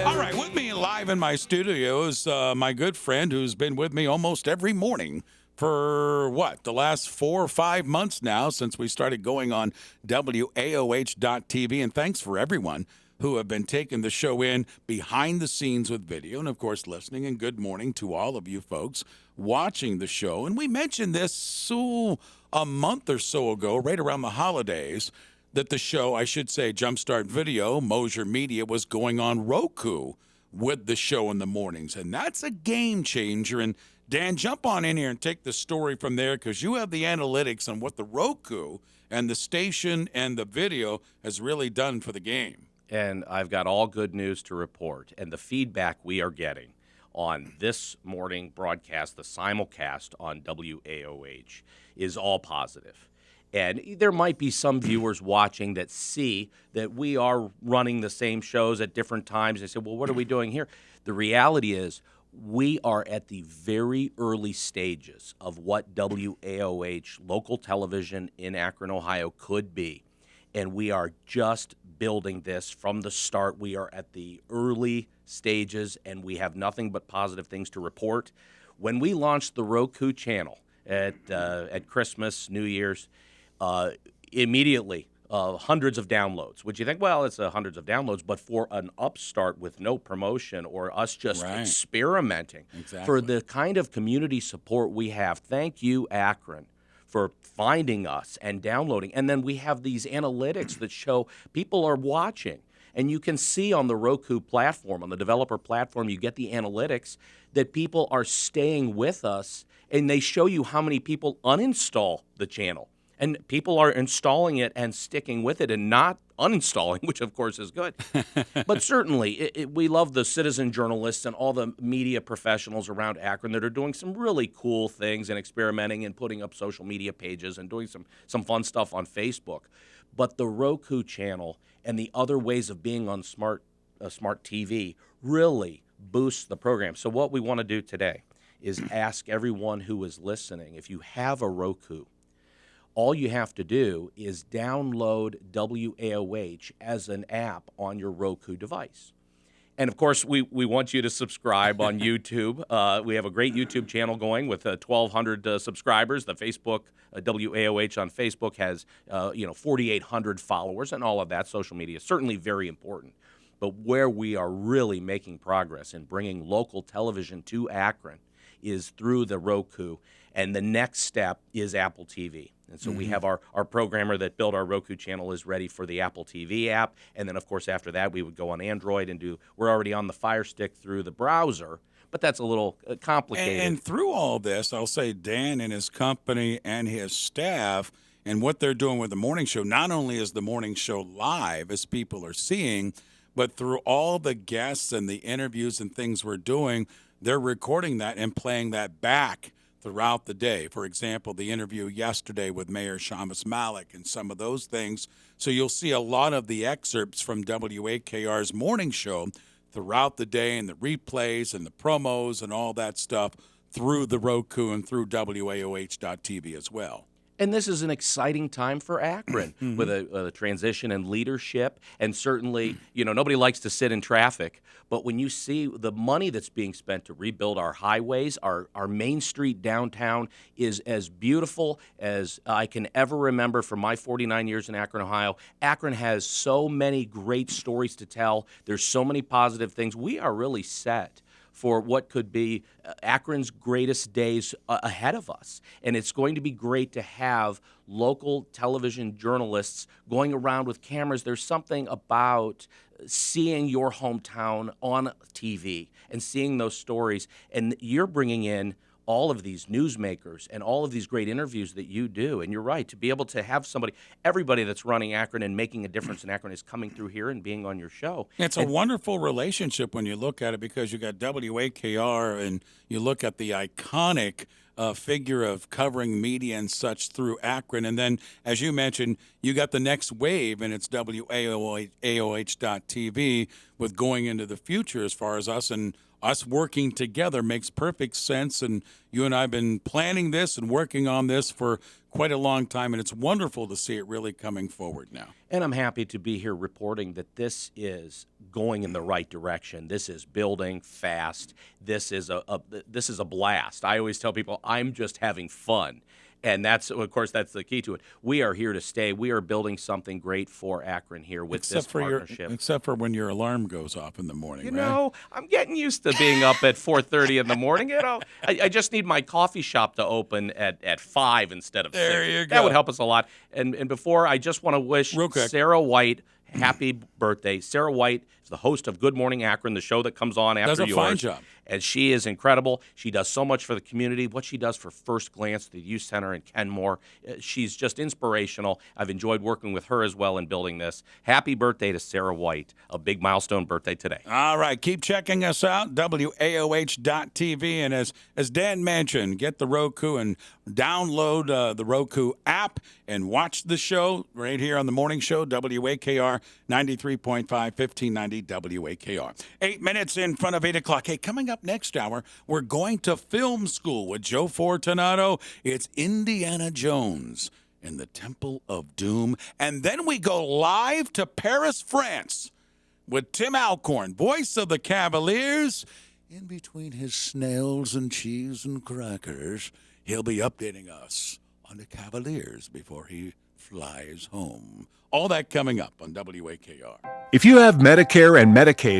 All right, with me live in my studio is my good friend who's been with me almost every morning for the last 4 or 5 months now since we started going on WAOH.TV. And thanks for everyone who have been taking the show in behind the scenes with video and, of course, listening. And good morning to all of you folks watching the show. And we mentioned this a month or so ago, right around the holidays, that the show, I should say, Jumpstart Video, Mosier Media, was going on Roku with the show in the mornings. And that's a game changer. And Dan, jump on in here and take the story from there, because you have the analytics on what the Roku and the station and the video has really done for the game. And I've got all good news to report. And the feedback we are getting on this morning broadcast, the simulcast on WAOH, is all positive. And there might be some viewers watching that see that we are running the same shows at different times. They say, well, what are we doing here? The reality is we are at the very early stages of what WAOH, local television in Akron, Ohio, could be. And we are just building this from the start. We are at the early stages, and we have nothing but positive things to report. When we launched the Roku channel at Christmas, New Year's, immediately hundreds of downloads, which you think, well, it's hundreds of downloads, but for an upstart with no promotion or us just experimenting for the kind of community support we have. Thank you, Akron, for finding us and downloading. And then we have these analytics that show people are watching. And you can see on the Roku platform, on the developer platform, you get the analytics that people are staying with us, and they show you how many people uninstall the channel. And people are installing it and sticking with it and not uninstalling, which, of course, is good. But certainly, we love the citizen journalists and all the media professionals around Akron that are doing some really cool things and experimenting and putting up social media pages and doing some fun stuff on Facebook. But the Roku channel and the other ways of being on smart TV really boosts the program. So what we want to do today is ask everyone who is listening, if you have a Roku, all you have to do is download WAOH as an app on your Roku device. And, of course, we want you to subscribe on YouTube. We have a great YouTube channel going with 1,200 subscribers. The Facebook, WAOH on Facebook has 4,800 followers, and all of that. Social media is certainly very important. But where we are really making progress in bringing local television to Akron is through the Roku, and the next step is Apple TV. And so we have our programmer that built our Roku channel is ready for the Apple TV app. And then, of course, after that, we would go on Android and we're already on the Fire Stick through the browser, but that's a little complicated. And through all this, I'll say Dan and his company and his staff and what they're doing with the morning show, not only is the morning show live, as people are seeing, but through all the guests and the interviews and things we're doing, they're recording that and playing that back throughout the day. For example, the interview yesterday with Mayor Shamus Malik and some of those things. So you'll see a lot of the excerpts from WAKR's morning show throughout the day, and the replays and the promos and all that stuff through the Roku and through WAOH.TV as well. And this is an exciting time for Akron with a transition in leadership. And certainly, nobody likes to sit in traffic. But when you see the money that's being spent to rebuild our highways, our Main Street downtown is as beautiful as I can ever remember from my 49 years in Akron, Ohio. Akron has so many great stories to tell. There's so many positive things. We are really set for what could be Akron's greatest days ahead of us. And it's going to be great to have local television journalists going around with cameras. There's something about seeing your hometown on TV and seeing those stories. And you're bringing in all of these newsmakers and all of these great interviews that you do. And you're right, to be able to have everybody that's running Akron and making a difference in Akron is coming through here and being on your show. It's a wonderful relationship when you look at it, because you got WAKR and you look at the iconic figure of covering media and such through Akron. And then, as you mentioned, you got the next wave, and it's WAOH.TV with going into the future as far as us and us working together makes perfect sense. And you and I have been planning this and working on this for quite a long time, and it's wonderful to see it really coming forward now. And I'm happy to be here reporting that this is going in the right direction. This is building fast. This is a blast. I always tell people I'm just having fun. And that's, of course, that's the key to it. We are here to stay. We are building something great for Akron here with this partnership. Except for when your alarm goes off in the morning, You right? know, I'm getting used to being up at 4:30 in the morning. You know, I just need my coffee shop to open at 5 instead of 6. There you go. That would help us a lot. And before, I just want to wish Real quick. Sarah White happy birthday. Sarah White is the host of Good Morning Akron, the show that comes on after yours. Does a fine job. And she is incredible. She does so much for the community. What she does for First Glance, the youth center in Kenmore, she's just inspirational. I've enjoyed working with her as well in building this. Happy birthday to Sarah White, a big milestone birthday today. All right, keep checking us out, WAOH.tv. And as Dan mentioned, get the Roku and download the Roku app and watch the show right here on the morning show, WAKR 93.5, 1590 WAKR. 8 minutes in front of 8 o'clock. Hey, coming up next hour, we're going to film school with Joe Fortunato. It's Indiana Jones in the Temple of Doom. And then we go live to Paris, France with Tim Alcorn, voice of the Cavaliers. In between his snails and cheese and crackers, he'll be updating us on the Cavaliers before he flies home. All that coming up on WAKR. If you have Medicare and Medicaid